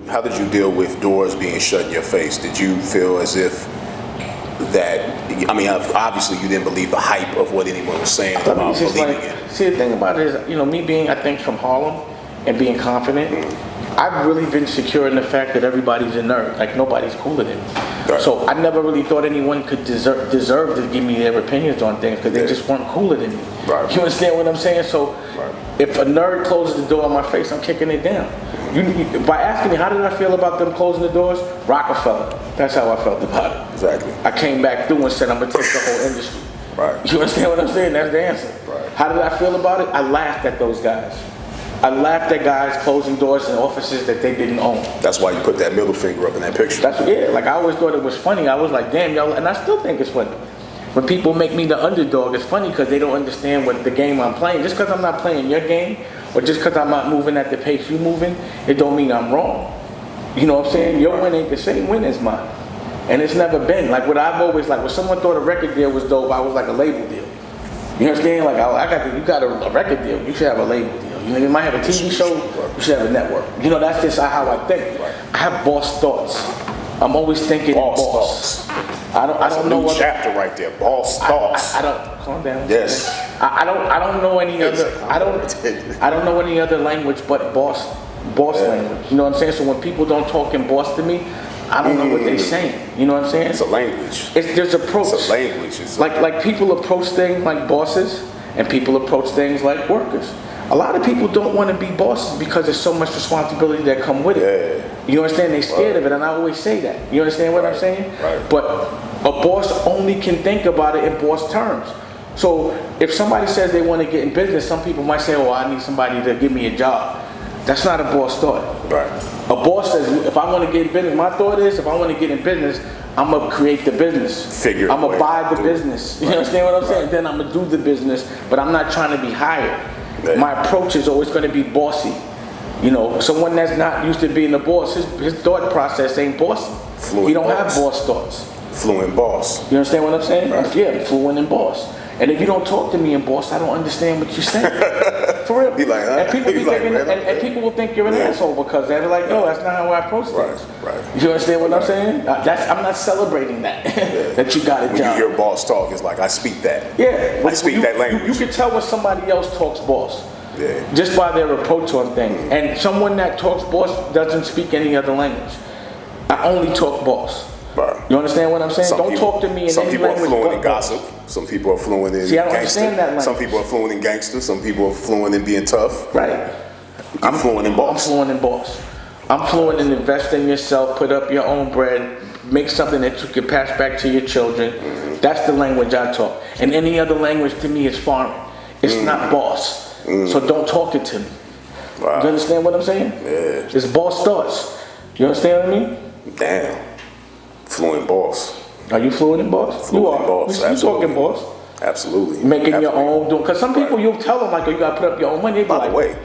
How did you deal with doors being shut in your face? Did you feel as if I mean, obviously you didn't believe the hype of what anyone was saying about believing it. See, the thing about it is, me being, I think, from Harlem and being confident, I've really been secure in the fact that everybody's a nerd. Like, nobody's cooler than me. Right. So I never really thought anyone could deserve to give me their opinions on things because they just weren't cooler than me. Right. You understand what I'm saying? So if a nerd closes the door on my face, I'm kicking it down. By asking me, how did I feel about them closing the doors? Rockefeller. That's how I felt about it. Exactly. I came back through and said, I'm going to take the whole industry. Right. You understand what I'm saying? That's the answer. Right. How did I feel about it? I laughed at those guys. I laughed at guys closing doors in offices that they didn't own. That's why you put that middle finger up in that picture. Like I always thought it was funny. I was like, damn, y'all, and I still think it's funny. When people make me the underdog, it's funny because they don't understand what the game I'm playing. Just because I'm not playing your game, or just because I'm not moving at the pace you moving, it don't mean I'm wrong. You know what I'm saying? Your win ain't the same win as mine. And it's never been. Like what I've always, like when someone thought a record deal was dope, I was like a label deal. You understand? Like you got a record deal, you should have a label deal. You might have a TV show, you should have a network. That's just how I think. I have boss thoughts. I'm always thinking boss. I don't know what chapter right there. Boss thoughts. I don't calm down. Yes. I don't know any other. I don't know any other language but boss language. You know what I'm saying? So when people don't talk in boss to me, I don't know what they're saying. You know what I'm saying? It's a language. There's approach. It's a language. Like people approach things like bosses, and people approach things like workers. A lot of people don't want to be bosses because there's so much responsibility that come with it. Yeah. You understand? They're scared of it, and I always say that. You understand what I'm saying? Right. But a boss only can think about it in boss terms. So if somebody says they want to get in business, some people might say, "Oh, I need somebody to give me a job." That's not a boss thought. Right. A boss says, "If I want to get in business, my thought is, if I want to get in business, I'm gonna create the business. I'm gonna buy the business. You understand what I'm saying? Then I'm gonna do the business, but I'm not trying to be hired." My approach is always going to be bossy. Someone that's not used to being a boss, his thought process ain't bossy. He don't have boss thoughts. Fluent boss. You understand what I'm saying? Right. Yeah, fluent and boss. And if you don't talk to me in boss, I don't understand what you're saying. For real. He like, huh? And people be thinking, and people will think you're an asshole because they're like, no, that's not how I approach things. Right. You understand what I'm saying? I'm not celebrating that. That you got a job. When you hear boss talk, it's like, I speak that. Yeah. I speak that language. You can tell when somebody else talks boss. Yeah. Just by their approach on things. And someone that talks boss doesn't speak any other language. I only talk boss. Right. You understand what I'm saying? Don't talk to me in any language. Some people are fluent in gossip. Some people are fluent in I don't understand that language. Some people are fluent in gangster. Some people are fluent in being tough. Right. I'm fluent in boss. I'm fluent in boss. I'm fluent in investing in yourself, put up your own bread, make something that you can pass back to your children. That's the language I talk. And any other language to me is foreign. It's not boss. So don't talk it to me. Wow. You understand what I'm saying? Yeah. It's boss thoughts. You understand what I mean? Damn. Fluent boss. Are you fluent in boss? Fluent You are. in boss. You talking boss? Absolutely. Making your own. Because some people, you'll tell them, like, oh, you got to put up your own money. By the way,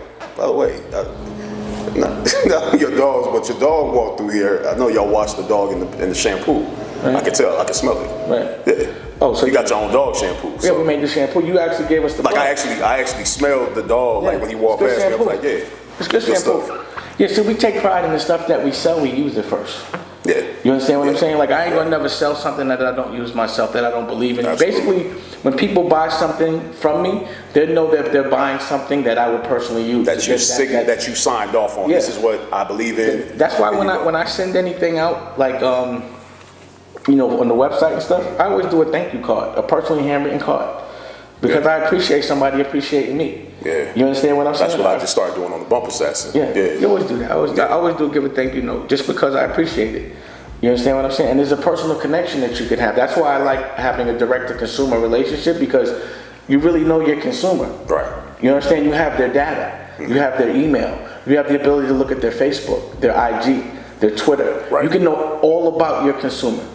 not your dogs, but your dog walked through here. I know y'all washed the dog in the shampoo. Right. I can tell. I can smell it. Right. Yeah. Oh, so you got your own dog shampoo. Yeah, we made the shampoo. You actually gave us the. Like I actually smelled the dog. Like when he walked past me, I was like, yeah, it's good shampoo. Stuff. Yeah, so we take pride in the stuff that we sell. We use it first. Yeah. You understand what I'm saying? Like I ain't gonna never sell something that I don't use myself, that I don't believe in. Absolutely. Basically, when people buy something from me, they know that they're buying something that I would personally use. That you signed off on. Yeah. This is what I believe in. That's why when I send anything out, like on the website and stuff, I always do a thank you card, a personally handwritten card. Because I appreciate somebody appreciating me. Yeah. You understand what I'm saying? That's what I just started doing on the bumper session. Yeah. You always do that. I always do give a thank you note just because I appreciate it. You understand what I'm saying? And there's a personal connection that you can have. That's why I like having a direct-to-consumer relationship, because you really know your consumer. Right. You understand? You have their data. Mm-hmm. You have their email. You have the ability to look at their Facebook, their IG, their Twitter. Right. You can know all about your consumer.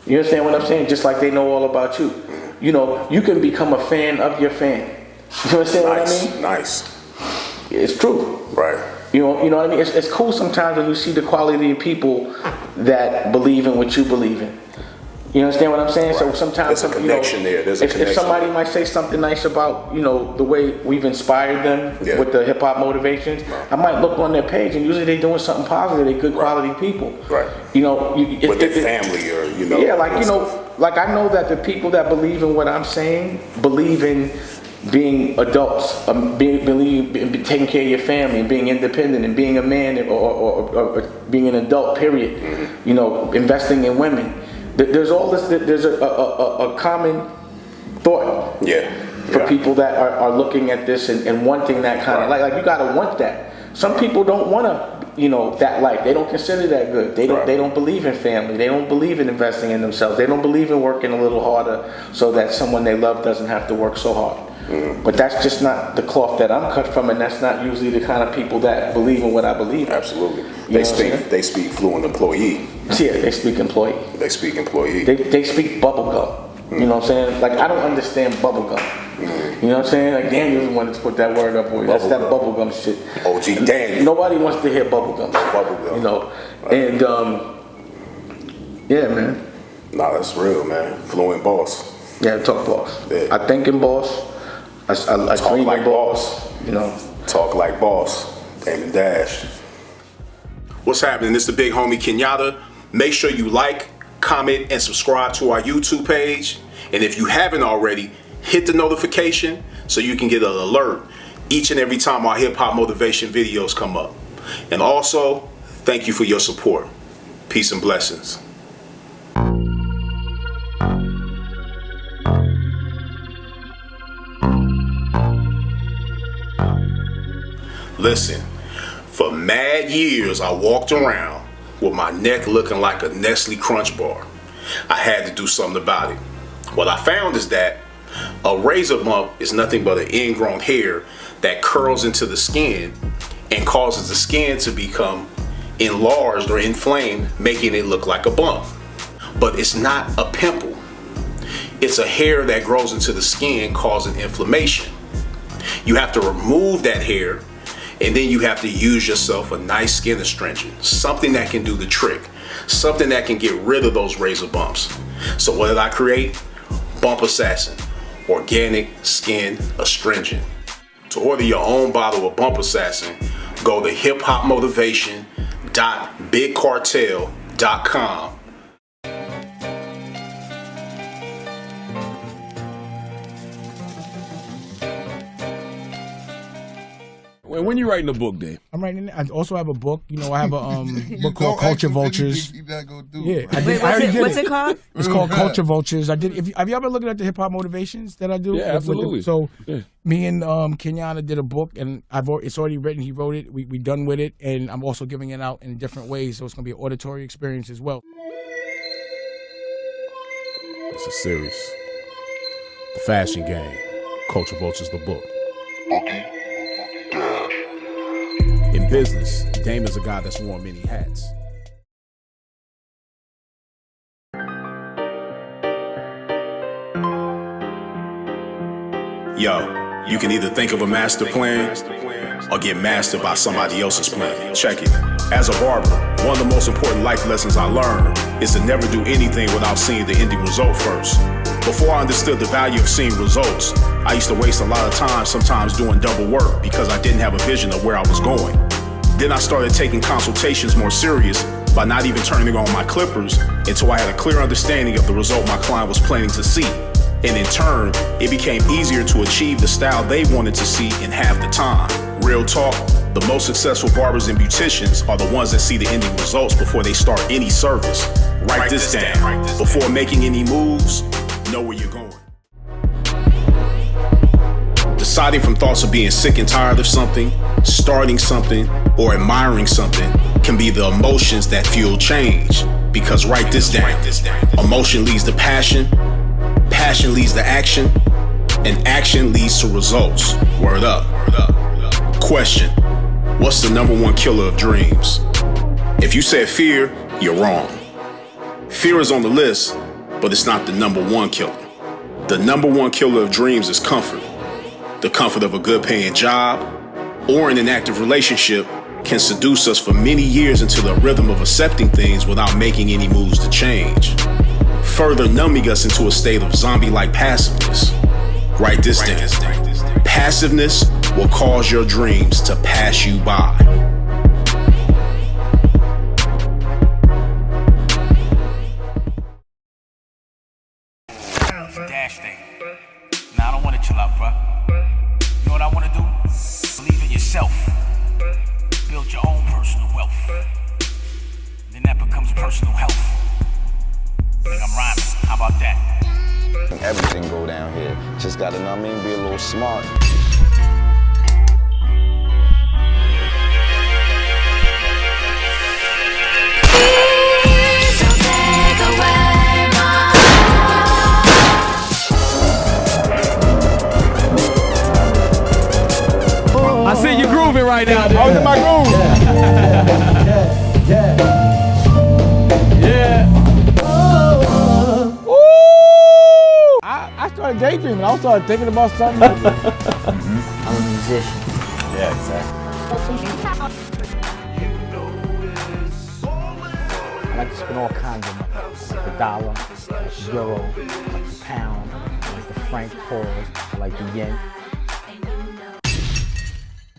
You understand what I'm saying? Just like they know all about you. Mm-hmm. You can become a fan of your fan. You understand what I mean? Nice. It's true. Right. You know what I mean? It's cool sometimes when you see the quality of people that believe in what you believe in. You understand what I'm saying? So Right. sometimes, There's a connection there. There's a if connection somebody there. might say something nice about, the way we've inspired them Yeah. with the hip hop motivations, I might look on their page and usually they're doing something positive. They're good quality people. Right. With their family or, Yeah, like I know that the people that believe in what I'm saying believe in being adults, believe in taking care of your family, and being independent, and being a man, or being an adult. Period. Mm-hmm. Investing in women. There's all this. There's a common thought. Yeah. For people that are looking at this and wanting that kind of like you gotta want that. Some people don't want to, that life. They don't consider that good. They don't believe in family. They don't believe in investing in themselves. They don't believe in working a little harder so that someone they love doesn't have to work so hard. But that's just not the cloth that I'm cut from, and that's not usually the kind of people that believe in what I believe in. Absolutely. They speak fluent employee. Yeah, they speak employee. They speak employee. They speak bubblegum. You know what I'm saying? Like, I don't understand bubblegum. You know what I'm saying? Like, Daniel wanted to put that word up for you. That's that bubblegum shit. OG Daniel. Nobody wants to hear bubblegum. Bubblegum. Right. And, yeah, man. Nah, that's real, man. Fluent boss. Yeah, talk boss. Yeah. I think in boss. I Talk dream like in boss. Talk like boss. Damon Dash. What's happening? It's the big homie Kenyatta. Make sure you like, comment, and subscribe to our YouTube page. And if you haven't already, hit the notification so you can get an alert each and every time our hip hop motivation videos come up. And also, thank you for your support. Peace and blessings. Listen, for mad years I walked around with my neck looking like a Nestle Crunch bar. I had to do something about it. What I found is that a razor bump is nothing but an ingrown hair that curls into the skin and causes the skin to become enlarged or inflamed, making it look like a bump. But it's not a pimple. It's a hair that grows into the skin causing inflammation. You have to remove that hair, and then you have to use yourself a nice skin astringent, something that can do the trick, something that can get rid of those razor bumps. So what did I create? Bump Assassin, organic skin astringent. To order your own bottle of Bump Assassin, go to hiphopmotivation.bigcartel.com. When you writing a book, Dave? I'm writing. I also have a book. I have a book called Culture Vultures. Yeah, What's it called? It's called Culture Vultures. Have you ever been looking at the hip hop motivations that I do? Yeah, absolutely. Me and Kenyatta did a book, and it's already written. He wrote it. We done with it, and I'm also giving it out in different ways. So it's gonna be an auditory experience as well. It's a series. The Fashion Game. Culture Vultures, the book. In business, Damon's a guy that's worn many hats. Yo, you can either think of a master plan or get mastered by somebody else's plan. Check it. As a barber, one of the most important life lessons I learned is to never do anything without seeing the ending result first. Before I understood the value of seeing results, I used to waste a lot of time sometimes doing double work because I didn't have a vision of where I was going. Then I started taking consultations more serious by not even turning on my clippers until I had a clear understanding of the result my client was planning to see. And in turn, it became easier to achieve the style they wanted to see in half the time. Real talk, the most successful barbers and beauticians are the ones that see the ending results before they start any service. Write this down. Before making any moves, know where you're going. Deciding from thoughts of being sick and tired of something, starting something, or admiring something can be the emotions that fuel change. Because write this down. Emotion leads to passion, passion leads to action, and action leads to results. Word up. Question: what's the number one killer of dreams? If you said fear, you're wrong. Fear is on the list, but it's not the number one killer. The number one killer of dreams is comfort. The comfort of a good paying job or in an active relationship can seduce us for many years into the rhythm of accepting things without making any moves to change. further numbing us into a state of zombie-like passiveness. Write this down. Passiveness will cause your dreams to pass you by. Dash thing. Nah, I don't want to chill out, bro. You know what I want to do? Believe in yourself. Build your own personal wealth. Then that becomes personal health. Think I'm rhyming. How about that? Everything go down here. Just gotta, know what I mean, be a little smart. I see you grooving right now. I was in my groove. Yeah. I started daydreaming. I started thinking about something. I'm a musician. Yeah, exactly. I like to spend all kinds of money. Like the dollar, like the euro, like the pound, like the franc pause, like the yen.